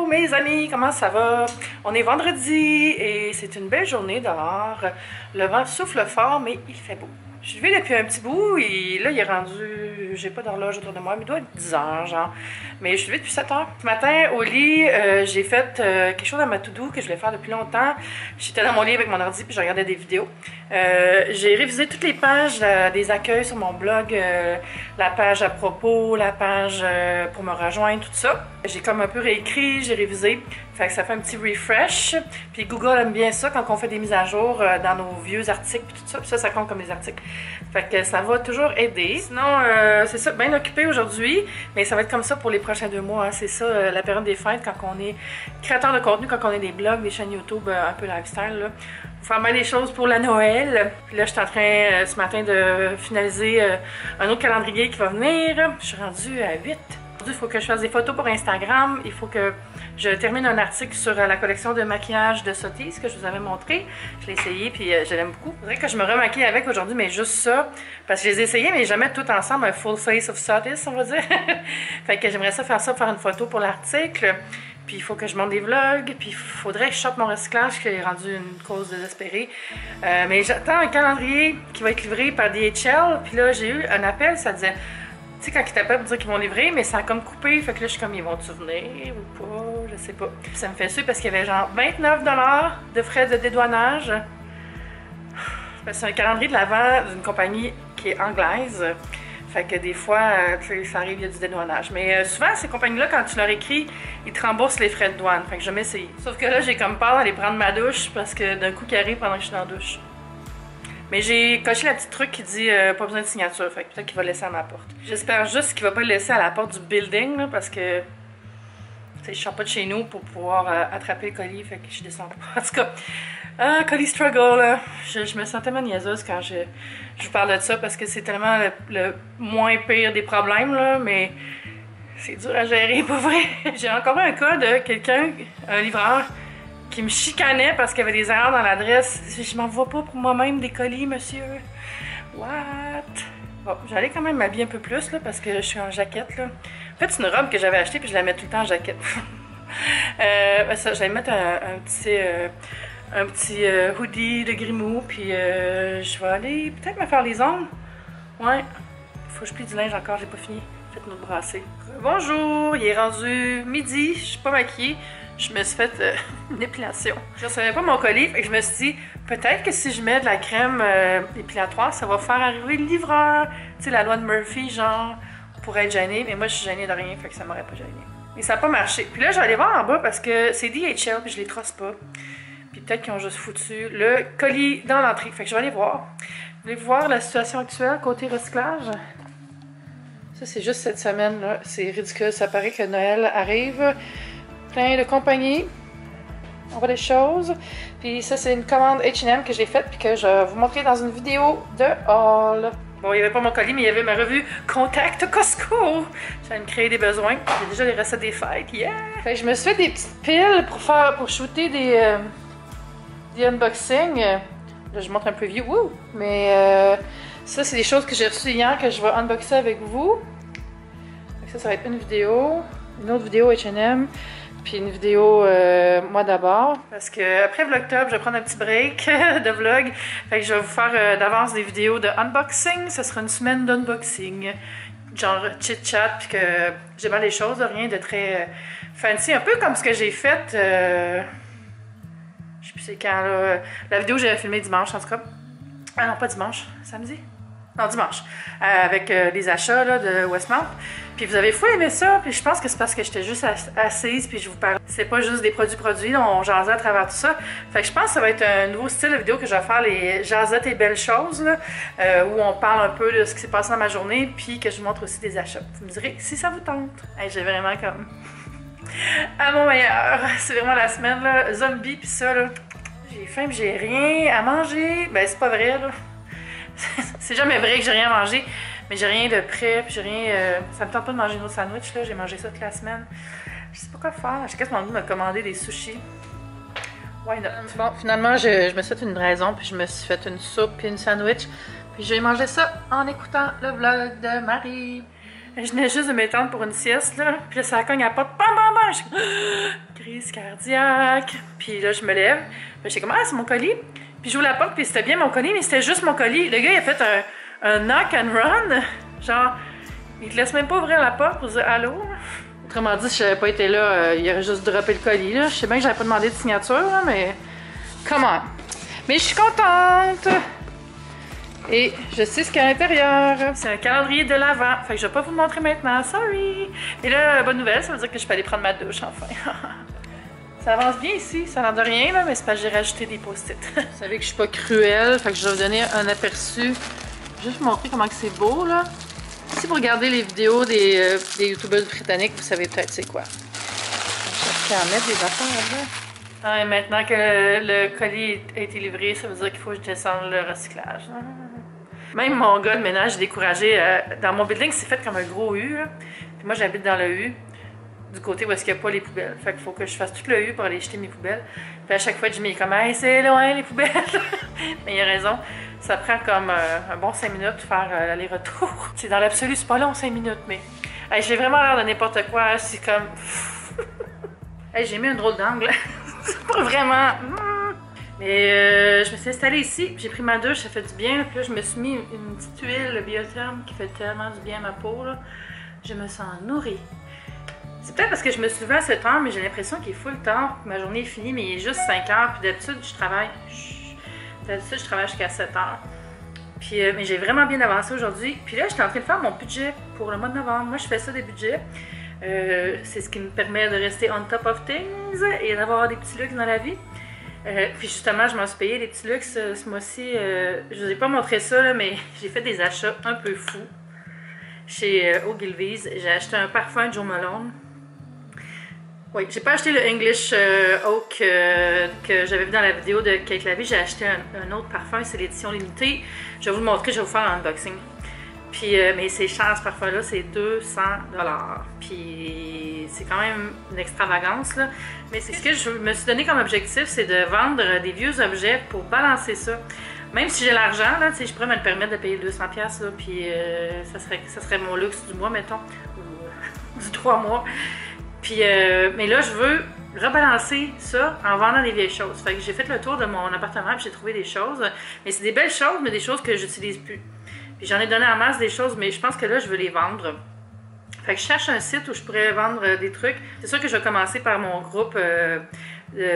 mes amis, comment ça va? On est vendredi et c'est une belle journée dehors. Le vent souffle fort, mais il fait beau. Je suis levée depuis un petit bout et là, il est rendu... J'ai pas d'horloge autour de moi, mais il doit être 10 h, genre. Mais je suis levée depuis 7 h. Ce matin, au lit, j'ai fait quelque chose à ma to-do que je voulais faire depuis longtemps. J'étais dans mon lit avec mon ordi puis je regardais des vidéos. J'ai révisé toutes les pages des accueils sur mon blog. La page à propos, la page pour me rejoindre, tout ça. J'ai comme un peu réécrit, j'ai révisé. Fait que ça fait un petit refresh. Puis Google aime bien ça quand on fait des mises à jour dans nos vieux articles puis tout ça. Puis ça compte comme des articles. Fait que ça va toujours aider. Sinon, c'est ça, bien occupé aujourd'hui. Mais ça va être comme ça pour les prochains 2 mois. Hein. C'est ça, la période des fêtes, quand on est créateur de contenu, quand on est des blogs, des chaînes YouTube un peu lifestyle. Là. Faut faire bien des choses pour la Noël. Puis là, je suis en train ce matin de finaliser un autre calendrier qui va venir. Je suis rendue à 8. Il faut que je fasse des photos pour Instagram. Il faut que je termine un article sur la collection de maquillage de Sotis que je vous avais montré. Je l'ai essayé puis je l'aime beaucoup. Il faudrait que je me remaquille avec aujourd'hui, mais juste ça. Parce que je les ai essayés, mais jamais tout ensemble, un full face of Sotis, on va dire. Fait que j'aimerais ça, faire une photo pour l'article. Puis il faut que je monte des vlogs, puis il faudrait que je chope mon recyclage qui est rendu une cause désespérée. Mais j'attends un calendrier qui va être livré par DHL. Puis là, j'ai eu un appel, ça disait... Tu sais, quand ils t'appellent pour dire qu'ils vont livrer, mais ça a comme coupé. Fait que là, je suis comme, ils vont-tu venir ou pas? Je sais pas. Puis ça me fait suer parce qu'il y avait genre 29 $ de frais de dédouanage. C'est un calendrier de l'Avent d'une compagnie qui est anglaise. Fait que des fois, ça arrive, il y a du dédouanage. Mais souvent, ces compagnies-là, quand tu leur écris, ils te remboursent les frais de douane. Fait que je vais essayer. Sauf que là, j'ai comme peur d'aller prendre ma douche parce que d'un coup, qui arrive pendant que je suis dans la douche. Mais j'ai coché la petite truc qui dit pas besoin de signature, fait que peut-être qu'il va laisser à ma porte. J'espère juste qu'il va pas le laisser à la porte du building, là, parce que je sors pas de chez nous pour pouvoir attraper le colis, fait que je descends pas. En tout cas, colis struggle, là. Je me sens tellement niaiseuse quand je vous parle de ça, parce que c'est tellement le moins pire des problèmes, là, mais c'est dur à gérer, pas vrai. J'ai encore un cas de quelqu'un, un livreur, qui me chicanait parce qu'il y avait des erreurs dans l'adresse. Je m'envoie pas pour moi-même des colis, monsieur. What? Bon, j'allais quand même m'habiller un peu plus, là, parce que je suis en jaquette, là. En fait, c'est une robe que j'avais achetée, puis je la mets tout le temps en jaquette. Ça, j'allais mettre un petit hoodie de Grimaud, puis je vais aller peut-être me faire les ongles. Ouais. Faut que je plie du linge encore, j'ai pas fini. Faites-nous brasser. Bonjour, il est rendu midi, je suis pas maquillée. Je me suis fait une épilation. Je ne recevais pas mon colis, et je me suis dit, peut-être que si je mets de la crème épilatoire, ça va faire arriver le livreur. Tu sais, la loi de Murphy, genre, pour être gênée. Mais moi, je suis gênée de rien, fait que ça m'aurait pas gênée. Mais ça n'a pas marché. Puis là, je vais aller voir en bas parce que c'est DHL, puis je les trosse pas. Puis peut-être qu'ils ont juste foutu le colis dans l'entrée. Fait que je vais aller voir. Vous voulez voir la situation actuelle côté recyclage? Ça, c'est juste cette semaine-là. C'est ridicule. Ça paraît que Noël arrive. Plein de compagnies. On voit des choses. Puis ça, c'est une commande H&M que j'ai faite puis que je vais vous montrer dans une vidéo de haul. Bon, il n'y avait pas mon colis, mais il y avait ma revue Contact Costco. J'allais me créer des besoins. J'ai déjà les recettes des fêtes. Yeah! Fait que je me suis fait des petites piles pour shooter des unboxings. Là, je montre un peu vieux. Wouh! Mais ça, c'est des choses que j'ai reçues hier que je vais unboxer avec vous. Ça va être une vidéo. Une autre vidéo H&M. Puis une vidéo moi d'abord. Parce que après Vlogtober, je vais prendre un petit break de vlog. Fait que je vais vous faire d'avance des vidéos de unboxing. Ce sera une semaine d'unboxing. Genre chit-chat, puis que j'ai mal les choses, rien de très fancy. Un peu comme ce que j'ai fait. Je sais plus c'est quand là. La vidéo que j'avais filmée dimanche en tout cas. Ah non, pas dimanche, samedi. Non, dimanche. Avec les achats là, de Westmount. Puis vous avez fou aimé ça, puis je pense que c'est parce que j'étais juste assise, puis je vous parle. C'est pas juste des produits, là, on jasait à travers tout ça. Fait que je pense que ça va être un nouveau style de vidéo que je vais faire, les jasettes et belles choses, là, où on parle un peu de ce qui s'est passé dans ma journée, puis que je vous montre aussi des achats. Vous me direz si ça vous tente. Hey, j'ai vraiment comme... à mon meilleur. C'est vraiment la semaine, là, zombie, puis ça, là. J'ai faim, puis j'ai rien à manger. Ben, c'est pas vrai, là. C'est jamais vrai que j'ai rien à manger. Mais j'ai rien de prêt, puis j'ai rien... ça me tente pas de manger une autre sandwich, là. J'ai mangé ça toute la semaine. Je sais pas quoi faire. J'ai quasiment envie de me commander des sushis. Why not? Bon, finalement, je me suis fait une raison, puis je me suis fait une soupe puis une sandwich. Puis j'ai mangé ça en écoutant le vlog de Marie. Je venais juste de m'étendre pour une sieste, là. Puis là, ça cogne à la porte. Bam, bam, bam! crise cardiaque. Puis là, je me lève. J'étais comme, ah, c'est mon colis. Puis j'ouvre la porte, puis c'était bien mon colis, mais c'était juste mon colis. Le gars, il a fait un knock and run. Genre, il te laisse même pas ouvrir la porte pour dire allô. Autrement dit, si j'avais pas été là, il aurait juste droppé le colis. Là. Je sais bien que j'avais pas demandé de signature, là, mais comment? Mais je suis contente! Et je sais ce qu'il y a à l'intérieur. C'est un calendrier de l'Avent. Fait que je vais pas vous le montrer maintenant. Sorry! Et là, bonne nouvelle, ça veut dire que je peux aller prendre ma douche enfin. Ça avance bien ici, ça n'en de rien, là, mais c'est parce que j'ai rajouté des post-it. Vous savez que je suis pas cruelle, fait que je vais vous donner un aperçu. Juste vous montrer comment c'est beau, là. Si vous regardez les vidéos des youtubeurs britanniques, vous savez peut-être c'est quoi. Je vais en mettre des affaires là. Ah, et maintenant que le colis a été livré, ça veut dire qu'il faut que je descende le recyclage. Même mon gars de ménage est découragé. Dans mon building, c'est fait comme un gros U. Là. Puis moi, j'habite dans le U, du côté où est-ce qu'il n'y a pas les poubelles. Fait qu'il faut que je fasse tout le U pour aller jeter mes poubelles. Puis à chaque fois, Jimmy est comme « Hey, c'est loin les poubelles! » Mais il a raison. Ça prend comme un bon 5 minutes de faire l'aller-retour. C'est dans l'absolu, c'est pas long 5 minutes, mais... Hey, j'ai vraiment l'air de n'importe quoi. C'est comme... Hey, j'ai mis un drôle d'angle. C'est pas vraiment... Mais je me suis installée ici, j'ai pris ma douche, ça fait du bien. Puis là, je me suis mis une petite huile biotherme qui fait tellement du bien à ma peau. Là. Je me sens nourrie. C'est peut-être parce que je me suis levée à 7 h, mais j'ai l'impression qu'il est full temps. Ma journée est finie, mais il est juste 5 h. Puis d'habitude, je travaille. D'habitude, je travaille jusqu'à 7 h. Puis, mais j'ai vraiment bien avancé aujourd'hui. Puis là, j'étais en train de faire mon budget pour le mois de novembre. Moi, je fais ça des budgets. C'est ce qui me permet de rester on top of things et d'avoir des petits luxe dans la vie. Puis justement, je m'en suis payé des petits luxe ce mois-ci. Je vous ai pas montré ça, là, mais j'ai fait des achats un peu fous chez Ogilvy's. J'ai acheté un parfum Joe Malone. Oui, j'ai pas acheté le English Oak que j'avais vu dans la vidéo de Kate Lavie. J'ai acheté un autre parfum, c'est l'édition limitée. Je vais vous le montrer, je vais vous faire un unboxing. Puis, mais c'est cher ce parfum-là, c'est 200 $. Puis c'est quand même une extravagance, là. Mais c'est ce que je me suis donné comme objectif, c'est de vendre des vieux objets pour balancer ça. Même si j'ai l'argent, là, tu sais, je pourrais me le permettre de payer 200 $, là, puis ça serait mon luxe du mois, mettons, ou du 3 mois. Puis, mais là, je veux rebalancer ça en vendant des vieilles choses. Fait que j'ai fait le tour de mon appartement et j'ai trouvé des choses. Mais c'est des belles choses, mais des choses que j'utilise plus. Puis j'en ai donné en masse des choses, mais je pense que là, je veux les vendre. Fait que je cherche un site où je pourrais vendre des trucs. C'est sûr que je vais commencer par mon groupe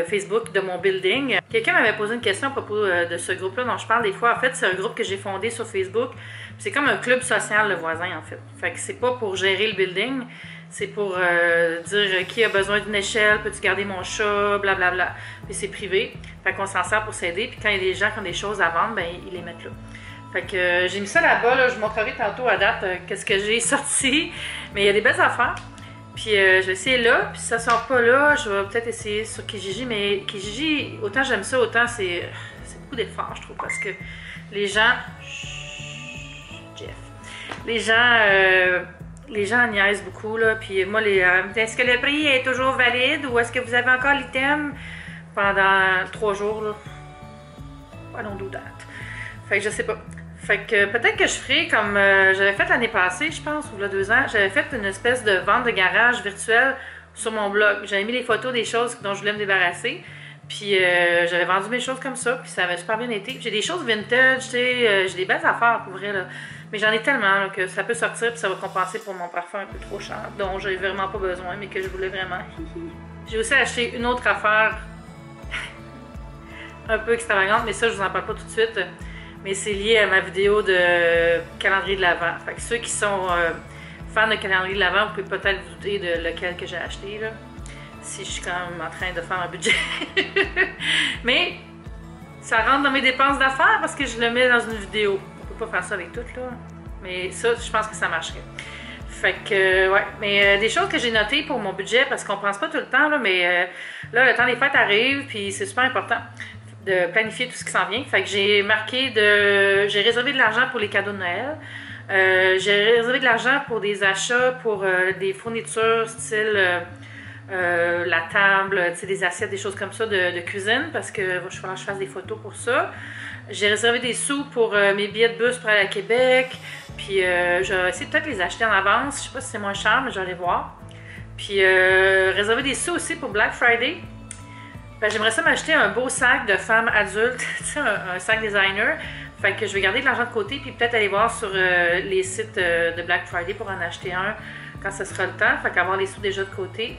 Facebook de mon building. Quelqu'un m'avait posé une question à propos de ce groupe-là dont je parle des fois. En fait, c'est un groupe que j'ai fondé sur Facebook. C'est comme un club social, le voisin, en fait. Fait que c'est pas pour gérer le building. C'est pour dire qui a besoin d'une échelle, peux-tu garder mon chat, blablabla. Puis c'est privé. Fait qu'on s'en sert pour s'aider. Puis quand il y a des gens qui ont des choses à vendre, ben ils les mettent là. Fait que j'ai mis ça là-bas, là, je vous montrerai tantôt à date qu'est-ce que j'ai sorti. Mais il y a des belles affaires. Puis je vais essayer là, puis si ça sort pas là, je vais peut-être essayer sur Kijiji. Mais Kijiji, autant j'aime ça, autant c'est beaucoup d'efforts, je trouve. Parce que les gens... Jeff. Les gens niaisent beaucoup, là. Puis moi, est-ce que le prix est toujours valide ou est-ce que vous avez encore l'item pendant 3 jours, là? I don't do that. Fait que je sais pas. Fait que peut-être que je ferai comme j'avais fait l'année passée, je pense, ou il y a 2 ans. J'avais fait une espèce de vente de garage virtuelle sur mon blog. J'avais mis les photos des choses dont je voulais me débarrasser. Puis j'avais vendu mes choses comme ça. Puis ça avait super bien été. J'ai des choses vintage, tu sais. J'ai des belles affaires pour vrai, là. Mais j'en ai tellement là, que ça peut sortir. Puis ça va compenser pour mon parfum un peu trop cher. Dont j'avais vraiment pas besoin, mais que je voulais vraiment. J'ai aussi acheté une autre affaire un peu extravagante. Mais ça, je vous en parle pas tout de suite. Mais c'est lié à ma vidéo de calendrier de l'Avent. Fait que ceux qui sont fans de calendrier de l'Avent, vous pouvez peut-être vous douter de lequel que j'ai acheté, là. Si je suis quand même en train de faire un budget. Mais ça rentre dans mes dépenses d'affaires parce que je le mets dans une vidéo. On peut pas faire ça avec tout, là. Mais ça, je pense que ça marcherait. Fait que, ouais. Mais des choses que j'ai notées pour mon budget, parce qu'on pense pas tout le temps, là, mais là, le temps des fêtes arrive, puis c'est super important de planifier tout ce qui s'en vient. Fait que j'ai marqué j'ai réservé de l'argent pour les cadeaux de Noël. J'ai réservé de l'argent pour des achats pour des fournitures style la table, des assiettes, des choses comme ça de cuisine parce que je vais fasse des photos pour ça. J'ai réservé des sous pour mes billets de bus pour aller à Québec. Puis je vais essayer peut-être les acheter en avance. Je sais pas si c'est moins cher, mais je vais aller voir. Puis réserver des sous aussi pour Black Friday. Ben, j'aimerais ça m'acheter un beau sac de femme adulte, tu sais, un sac designer. Fait que je vais garder de l'argent de côté, puis peut-être aller voir sur les sites de Black Friday pour en acheter un quand ce sera le temps. Fait qu'avoir les sous déjà de côté.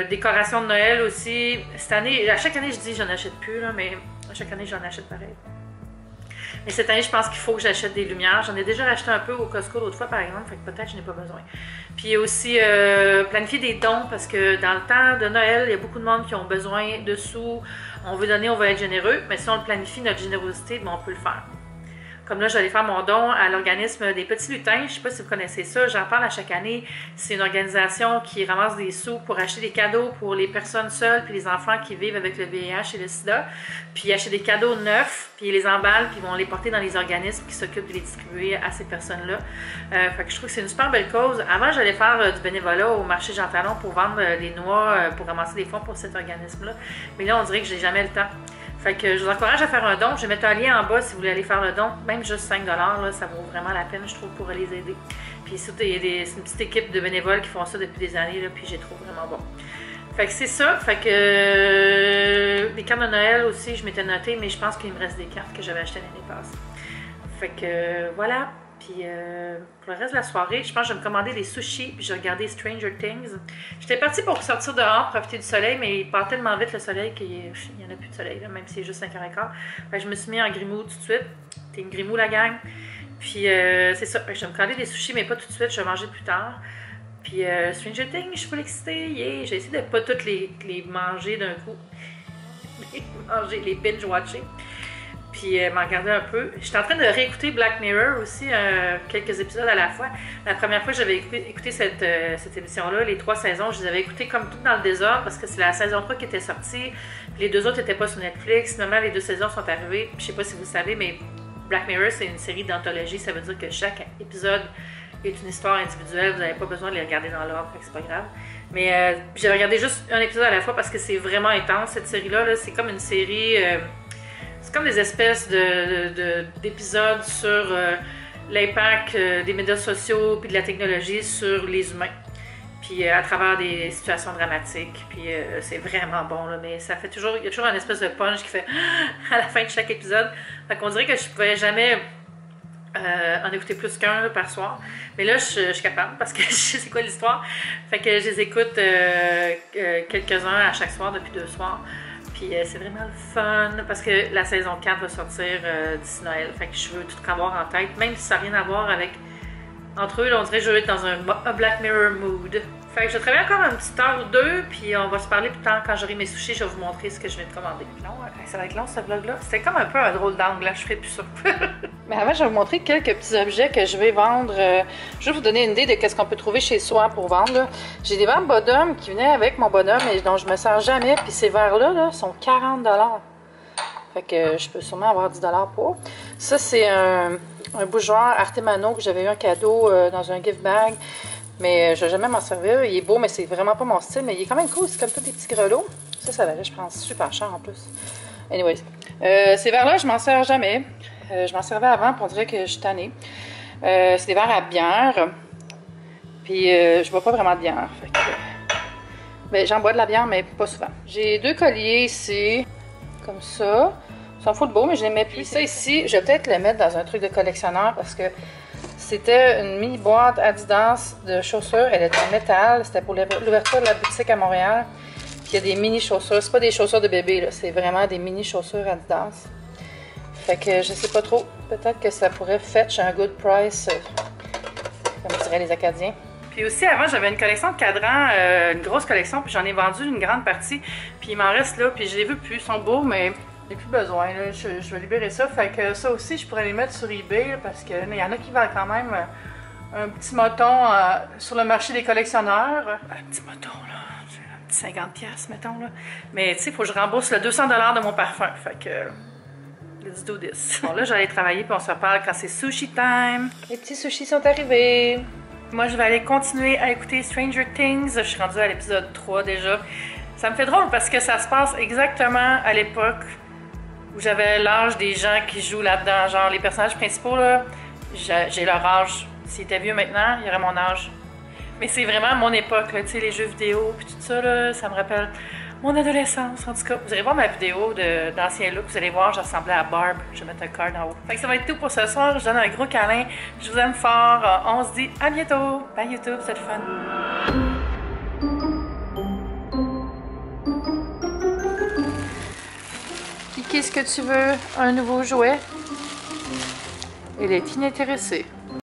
Décoration de Noël aussi. Cette année, à chaque année je dis j'en achète plus, là, mais à chaque année j'en achète pareil. Mais cette année, je pense qu'il faut que j'achète des lumières. J'en ai déjà acheté un peu au Costco l'autre fois, par exemple, fait que peut-être je n'ai pas besoin. Puis aussi, planifier des dons, parce que dans le temps de Noël, il y a beaucoup de monde qui ont besoin de sous. On veut donner, on veut être généreux, mais si on le planifie, notre générosité, ben, on peut le faire. Comme là, j'allais faire mon don à l'organisme des Petits Lutins. Je ne sais pas si vous connaissez ça, j'en parle à chaque année. C'est une organisation qui ramasse des sous pour acheter des cadeaux pour les personnes seules puis les enfants qui vivent avec le VIH et le sida. Puis acheter des cadeaux neufs, puis ils les emballent, puis ils vont les porter dans les organismes qui s'occupent de les distribuer à ces personnes-là. Fait que je trouve que c'est une super belle cause. Avant, j'allais faire du bénévolat au marché Jean Talon pour vendre les noix, pour ramasser des fonds pour cet organisme-là. Mais là, on dirait que j'ai jamais le temps. Fait que je vous encourage à faire un don. Je vais mettre un lien en bas si vous voulez aller faire le don. Même juste 5 $, là, ça vaut vraiment la peine, je trouve, pour les aider. Puis surtout, c'est une petite équipe de bénévoles qui font ça depuis des années, là, puis je les trouve vraiment bon. Fait que c'est ça. Fait que les cartes de Noël aussi, je m'étais notée, mais je pense qu'il me reste des cartes que j'avais achetées l'année passée. Fait que voilà. Puis pour le reste de la soirée, je pense que je vais me commander des sushis, puis je vais regarder Stranger Things. J'étais partie pour sortir dehors, profiter du soleil, mais il part tellement vite le soleil qu'il n'y en a plus de soleil, là, même si c'est juste 5h15. Fait que je me suis mis en grimou tout de suite. T'es une grimou la gang. Puis c'est ça, je vais me commander des sushis, mais pas tout de suite, je vais manger plus tard. Puis Stranger Things, je suis full excitée, yeah! J'ai essayé de pas toutes les manger d'un coup. les binge-watcher. Puis m'en regarder un peu. J'étais en train de réécouter Black Mirror aussi, quelques épisodes à la fois. La première fois que j'avais écouté cette émission-là, les 3 saisons, je les avais écoutées comme toutes dans le désordre parce que c'est la saison 3 qui était sortie. Puis les 2 autres n'étaient pas sur Netflix. Finalement, les 2 saisons sont arrivées. Je sais pas si vous savez, mais Black Mirror, c'est une série d'anthologie. Ça veut dire que chaque épisode est une histoire individuelle. Vous n'avez pas besoin de les regarder dans l'ordre, c'est pas grave. Mais j'avais regardé juste un épisode à la fois parce que c'est vraiment intense, cette série-là. Là. C'est comme une série... c'est comme des espèces d'épisodes sur l'impact des médias sociaux puis de la technologie sur les humains. Puis à travers des situations dramatiques. Puis c'est vraiment bon, là, mais ça fait toujours... Il y a toujours une espèce de punch qui fait à la fin de chaque épisode. Fait qu'on dirait que je pouvais jamais en écouter plus qu'un par soir. Mais là, je suis capable parce que je sais c'est quoi l'histoire. Fait que je les écoute quelques-uns à chaque soir depuis 2 soirs. Puis c'est vraiment le fun parce que la saison 4 va sortir d'ici Noël. Fait que je veux tout avoir en tête, même si ça n'a rien à voir avec... Entre eux, là, on dirait que je veux être dans un Black Mirror mood. Fait que je travaille encore une petite heure ou 2, puis on va se parler plus tard quand j'aurai mes sushis. Je vais vous montrer ce que je vais te commander. Non, ça va être long ce vlog-là. C'était comme un peu un drôle d'angle, là. Je ferai plus ça. Mais avant, je vais vous montrer quelques petits objets que je vais vendre. Je vais vous donner une idée de ce qu'on peut trouver chez soi pour vendre. J'ai des verres Bodum qui venaient avec mon bonhomme et dont je me sers jamais. Puis ces verres-là là, sont 40 $. Fait que je peux sûrement avoir 10 $ pour. Ça, c'est un bougeoir Artemano que j'avais eu un cadeau dans un gift bag. Mais je vais jamais m'en servir. Il est beau, mais c'est vraiment pas mon style. Mais il est quand même cool. C'est comme tous des petits grelots. Ça valait, je pense, super cher en plus. Anyways. Ces verres-là, je m'en sers jamais. Je m'en servais avant, puis on dirait que je suis tannée. C'est des verres à bière. Puis je bois pas vraiment de bière. Fait que, ben, j'en bois de la bière, mais pas souvent. J'ai 2 colliers ici. Comme ça. Ils sont full beaux, mais je les mets plus. Ça ici, je vais peut-être les mettre dans un truc de collectionneur parce que c'était une mini boîte Adidas de chaussures. Elle était en métal. C'était pour l'ouverture de la boutique à Montréal. Puis il y a des mini chaussures. C'est pas des chaussures de bébé, là. C'est vraiment des mini chaussures Adidas. Fait que je sais pas trop. Peut-être que ça pourrait fetch un good price, comme diraient les Acadiens. Puis aussi, avant, j'avais une collection de cadrans, une grosse collection, puis j'en ai vendu une grande partie. Puis il m'en reste là, puis je les veux plus. Ils sont beaux, mais j'ai plus besoin. Là. Je vais libérer ça. Fait que ça aussi, je pourrais les mettre sur eBay, là, parce qu'il y en a qui valent quand même un petit moton sur le marché des collectionneurs. Un petit moton, là. Un petit 50$, mettons, là. Mais tu sais, il faut que je rembourse le 200$ de mon parfum. Fait que... let's do this. Bon, là, j'allais travailler, puis on se reparle quand c'est sushi time. Les petits sushis sont arrivés. Moi, je vais aller continuer à écouter Stranger Things. Je suis rendue à l'épisode 3 déjà. Ça me fait drôle parce que ça se passe exactement à l'époque où j'avais l'âge des gens qui jouent là-dedans. Genre, les personnages principaux, là, j'ai leur âge. S'ils étaient vieux maintenant, il y aurait mon âge. Mais c'est vraiment mon époque, tu sais, les jeux vidéo puis tout ça, là, ça me rappelle mon adolescence. En tout cas, vous allez voir ma vidéo d'ancien look, vous allez voir, je ressemblais à Barb. Je vais mettre un card en haut. Fait que ça va être tout pour ce soir. Je vous donne un gros câlin. Je vous aime fort. On se dit à bientôt. Bye YouTube, c'est le fun. Qu'est-ce que tu veux? Un nouveau jouet? Elle est inintéressée.